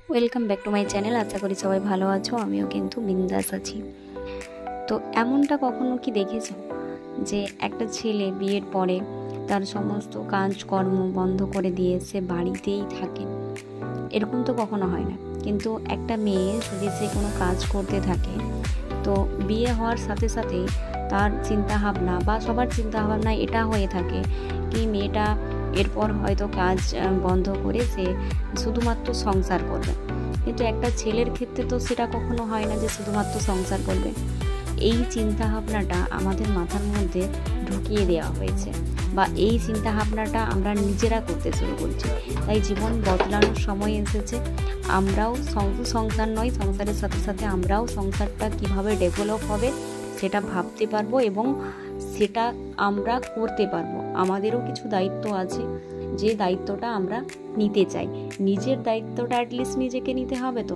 Welcome back to my channel. আশা করি সবাই ভালো আছো, আমিও কিন্তু বিন্দাস আছি। তো এমনটা কখনো কি দেখেছো যে একটা ছেলে বিয়ের পরে তার সমস্ত কাজকর্ম বন্ধ করে দিয়ে সে বাড়িতেই থাকে? এরকম তো কখনো হয় না, কিন্তু একটা মেয়ে যদি সে কোনো কাজ করতে থাকে, তো বিয়ে হওয়ার সাথে সাথেই তার চিন্তাভাবনা বা সবার চিন্তাভাবনা এটা হয়ে থাকে কি মেয়েটা এরপর হয়তো কাজ বন্ধ করে সে শুধুমাত্র সংসার করবে। কিন্তু একটা ছেলের ক্ষেত্রে তো সেটা কখনো হয় না যে শুধুমাত্র সংসার করবে। এই চিন্তাভাবনাটা আমাদের মাথার মধ্যে ঢুকিয়ে দেওয়া হয়েছে, বা এই চিন্তাভাবনাটা আমরা নিজেরা করতে শুরু করছি। তাই জীবন বদলানোর সময় এসেছে। আমরাও সংসার নয়, সংসারের সাথে সাথে আমরাও সংসারটা কিভাবে ডেভেলপ হবে সেটা ভাবতে পারবো এবং সেটা আমরা করতে পারবো। আমাদেরও কিছু দায়িত্ব আছে, যে দায়িত্বটা আমরা নিতে চাই। নিজের দায়িত্বটা অ্যাটলিস্ট নিজেকে নিতে হবে। তো